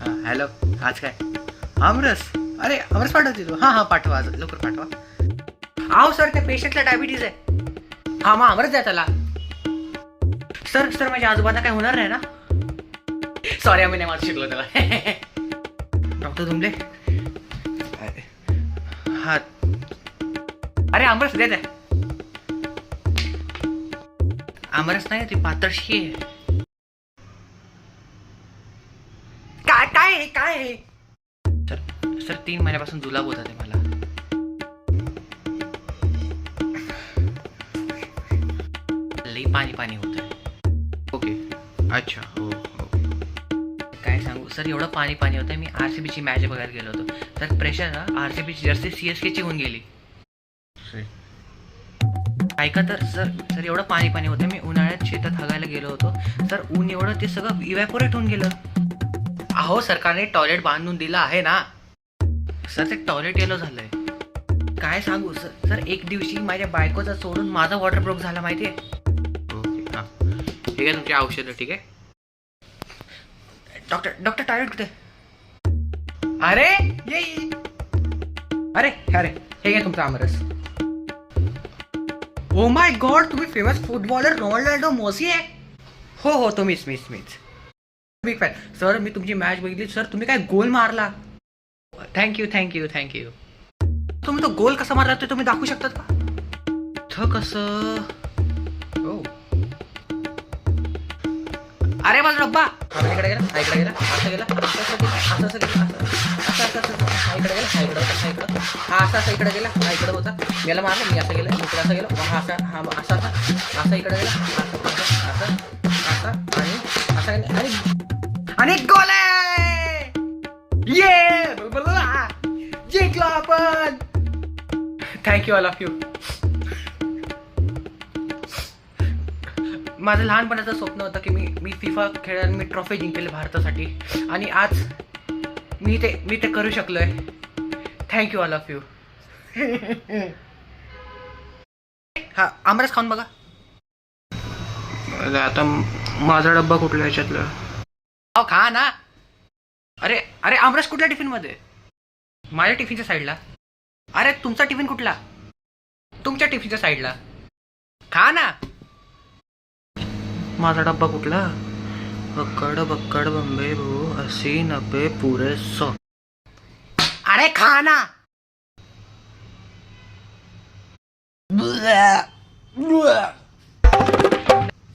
Hello. आज काय आमरस? अरे आमरस पाठवते तू? हां हां पाठवा, आज लवकर पाठवा. आहो सर, त्या पेशंटला डायबिटीज आहे. हां मग आमरस द्या त्याला. सर सर माझ्या आजोबांना काय होणार नाही ना? सॉरी, आम्ही नाही मला शिकलो त्याला. डॉक्टर तुमले हा. अरे आमरस द्या. आमरस नाही, ती पातळशी आहे. काय काय काय सर सर 3 महिन्यापासून जुलाब होता ते मला. लई पाणी होत आहे. ओके. अच्छा. हो. काय सांगू सर, एवढं पाणी होतं. मी RCBची मॅच बघायला गेलो होतो, तर प्रेशर RCBची जर्सी CSKची होऊन गेली. ऐका तर सर एवढं पाणी होतं. मी उन्हाळ्यात शेतात हगायला गेलो होतो, तर ऊन एवढं ते सगळं इव्हॅपोरेट होऊन गेलं. अहो सरकारने टॉयलेट बांधून दिलं आहे ना सर, ते टॉयलेट येलो झालंय. काय सांगू सर, एक दिवशी माझ्या बायकोचा सोडून माझा वॉटर ब्रोक झाला माहितीये. ओके. हां ठीक आहे, तुमची औषधं ठीक आहे. डॉक्टर टॉयलेट कुठे? अरे ये. अरे हे घ्या तुमचा आमरस. ओ माय गॉड, तुम्ही फेमस फुटबॉलर रोनाल्डो मेसी आहे? हो तो मीच बिग फॅन. सर मी तुमची मॅच बघितली सर, तुम्ही काय गोल मारला. थँक्यू. तुम्ही तो गोल कसा मारला ते तुम्ही दाखवू शकतात का? कसं? हो. अरे माझा डब्बा इकडे गेला, इकडे गेला, असं गेला, असं इकडे गेला, इकडे होता, याला मारलं मी, असं गेलं, इकडे असं गेलं, असं इकडे गेला, आणि गोल आहे. ये जिंकलो आपण. Thank you all of you. माझं लहानपणाचं स्वप्न होतं की मी FIFA खेळून मी ट्रॉफी जिंकलेली भारतासाठी, आणि आज मी ते करू शकलोय. Thank you all of you. हा आमरस खाऊन बघा. आता माझा डब्बा कुठला याच्यातला? अहो खा ना. अरे आमरस कुठल्या टिफिन मध्ये? माझ्या टिफिनच्या साईडला. अरे तुमचा टिफिन कुठला? तुमच्या टिफिनच्या साईडला. खा ना. माझा डब्बा कुठला? बक्कड बंबे भू 80 90 पुरे 100. अरे खा ना.